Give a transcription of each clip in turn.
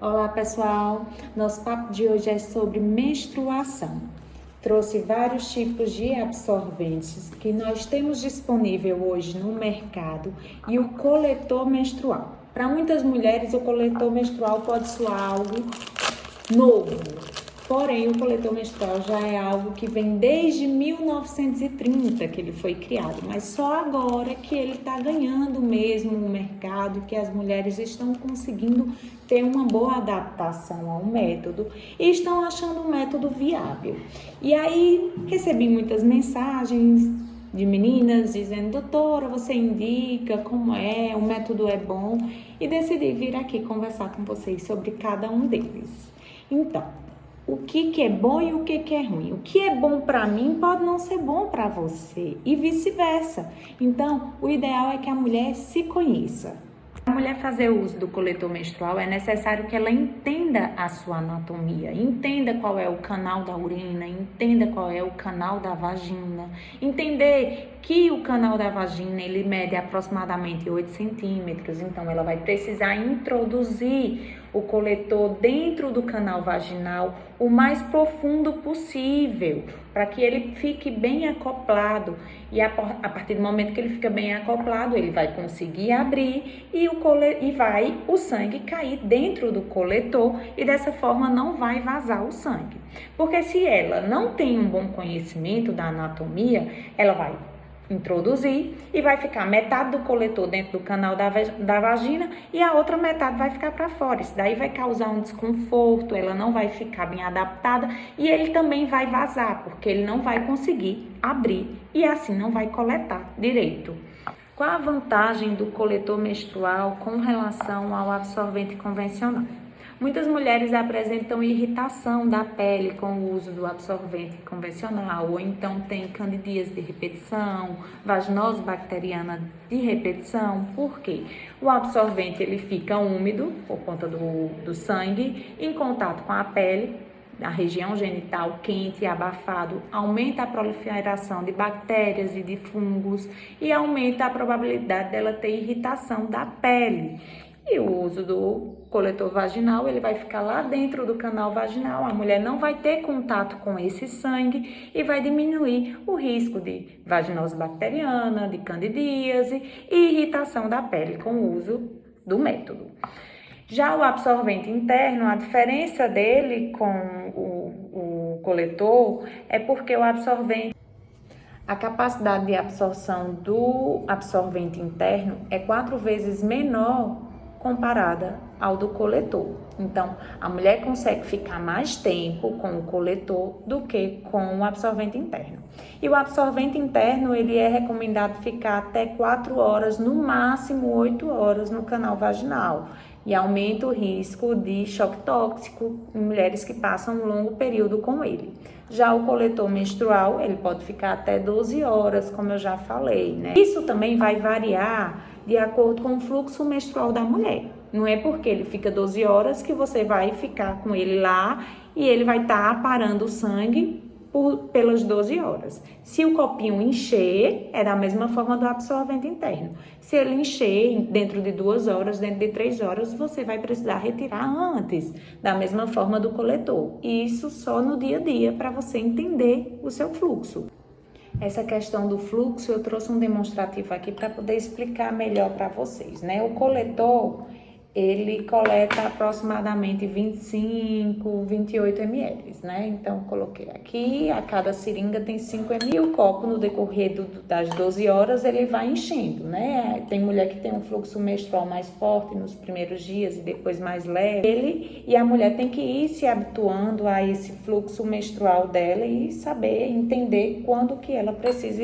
Olá pessoal, nosso papo de hoje é sobre menstruação. Trouxe vários tipos de absorventes que nós temos disponível hoje no mercado e o coletor menstrual. Para muitas mulheres o coletor menstrual pode soar algo novo, porém o coletor menstrual já é algo que vem desde 1930 que ele foi criado, mas só agora que ele está ganhando mesmo o mercado, que as mulheres estão conseguindo ter uma boa adaptação ao método e estão achando um método viável. E aí recebi muitas mensagens de meninas dizendo: doutora, você indica como é, o método é bom, e decidi vir aqui conversar com vocês sobre cada um deles. Então, o que é bom e o que é ruim. O que é bom para mim pode não ser bom para você e vice-versa. Então, o ideal é que a mulher se conheça. Para a mulher fazer uso do coletor menstrual, é necessário que ela entenda a sua anatomia, entenda qual é o canal da urina, entenda qual é o canal da vagina, entender que o canal da vagina ele mede aproximadamente 8 centímetros, então ela vai precisar introduzir o coletor dentro do canal vaginal o mais profundo possível, para que ele fique bem acoplado, e a partir do momento que ele fica bem acoplado, ele vai conseguir abrir e o sangue cair dentro do coletor, e dessa forma não vai vazar o sangue. Porque se ela não tem um bom conhecimento da anatomia, ela vai introduzir e vai ficar metade do coletor dentro do canal da vagina e a outra metade vai ficar para fora. Isso daí vai causar um desconforto, ela não vai ficar bem adaptada e ele também vai vazar, porque ele não vai conseguir abrir e assim não vai coletar direito. Qual a vantagem do coletor menstrual com relação ao absorvente convencional? Muitas mulheres apresentam irritação da pele com o uso do absorvente convencional, ou então tem candidíase de repetição, vaginose bacteriana de repetição. Por quê? O absorvente ele fica úmido por conta do sangue, em contato com a pele, a região genital quente e abafado, aumenta a proliferação de bactérias e de fungos e aumenta a probabilidade dela ter irritação da pele. E o uso do coletor vaginal, ele vai ficar lá dentro do canal vaginal, a mulher não vai ter contato com esse sangue e vai diminuir o risco de vaginose bacteriana, de candidíase e irritação da pele com o uso do método. Já o absorvente interno, a diferença dele com o coletor é porque o absorvente, a capacidade de absorção do absorvente interno é 4 vezes menor comparada ao do coletor. Então, a mulher consegue ficar mais tempo com o coletor do que com o absorvente interno. E o absorvente interno, ele é recomendado ficar até 4 horas, no máximo 8 horas no canal vaginal, e aumenta o risco de choque tóxico em mulheres que passam um longo período com ele. Já o coletor menstrual, ele pode ficar até 12 horas, como eu já falei, né? Isso também vai variar de acordo com o fluxo menstrual da mulher. Não é porque ele fica 12 horas que você vai ficar com ele lá e ele vai estar parando o sangue pelas 12 horas. Se o copinho encher, é da mesma forma do absorvente interno. Se ele encher dentro de 2 horas, dentro de 3 horas, você vai precisar retirar antes, da mesma forma do coletor. E isso só no dia a dia, para você entender o seu fluxo. Essa questão do fluxo, eu trouxe um demonstrativo aqui para poder explicar melhor para vocês, né? O coletor, ele coleta aproximadamente 25, 28 ml, né? Então, eu coloquei aqui, a cada seringa tem 5 ml. E o copo, no decorrer das 12 horas, ele vai enchendo, né? Tem mulher que tem um fluxo menstrual mais forte nos primeiros dias e depois mais leve. E a mulher tem que ir se habituando a esse fluxo menstrual dela e saber, entender quando que ela precisa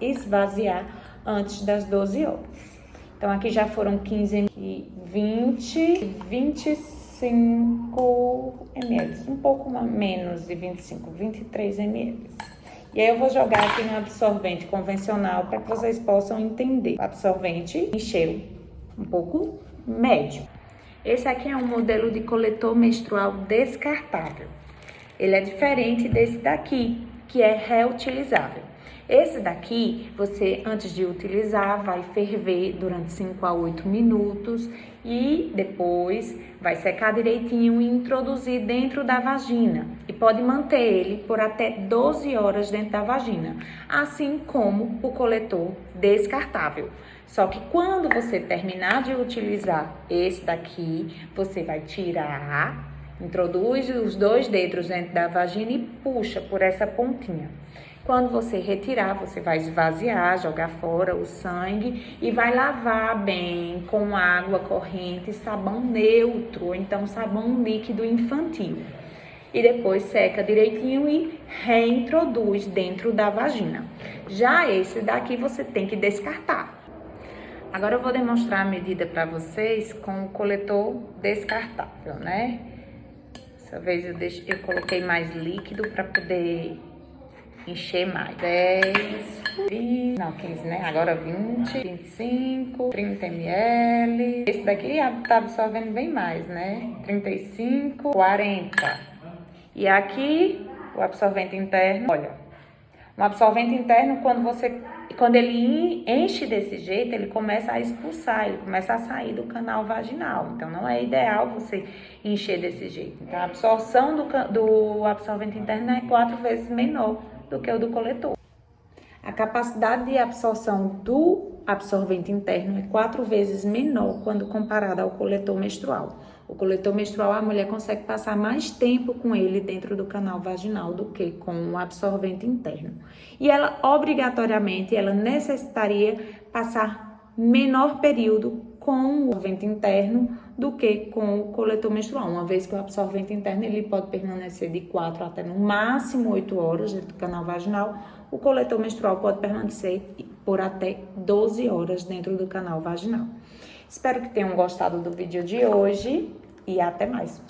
esvaziar antes das 12 horas. Então, aqui já foram 15 e 25 ml, um pouco menos de 25, 23 ml. E aí eu vou jogar aqui no absorvente convencional para que vocês possam entender. O absorvente encheu um pouco médio. Esse aqui é um modelo de coletor menstrual descartável. Ele é diferente desse daqui, que é reutilizável. Esse daqui, você, antes de utilizar, vai ferver durante 5 a 8 minutos e depois vai secar direitinho e introduzir dentro da vagina. E pode manter ele por até 12 horas dentro da vagina, assim como o coletor descartável. Só que quando você terminar de utilizar esse daqui, você vai tirar, introduz os 2 dedos dentro da vagina e puxa por essa pontinha. Quando você retirar, você vai esvaziar, jogar fora o sangue e vai lavar bem com água corrente e sabão neutro, ou então sabão líquido infantil. E depois seca direitinho e reintroduz dentro da vagina. Já esse daqui você tem que descartar. Agora eu vou demonstrar a medida para vocês com o coletor descartável, né? Dessa vez eu coloquei mais líquido para poder encher mais. 10, 20, não, 15, né? Agora 20, 25, 30 ml. Esse daqui tá absorvendo bem mais, né? 35, 40. E aqui, o absorvente interno, olha. Um absorvente interno, quando ele enche desse jeito, ele começa a expulsar, ele começa a sair do canal vaginal. Então, não é ideal você encher desse jeito. Então, a absorção do absorvente interno é 4 vezes menor do que o do coletor. A capacidade de absorção do absorvente interno é 4 vezes menor quando comparada ao coletor menstrual. O coletor menstrual, a mulher consegue passar mais tempo com ele dentro do canal vaginal do que com o absorvente interno. E ela, obrigatoriamente, ela necessitaria passar menor período com o absorvente interno do que com o coletor menstrual, uma vez que o absorvente interno ele pode permanecer de 4 até no máximo 8 horas dentro do canal vaginal, o coletor menstrual pode permanecer por até 12 horas dentro do canal vaginal. Espero que tenham gostado do vídeo de hoje e até mais!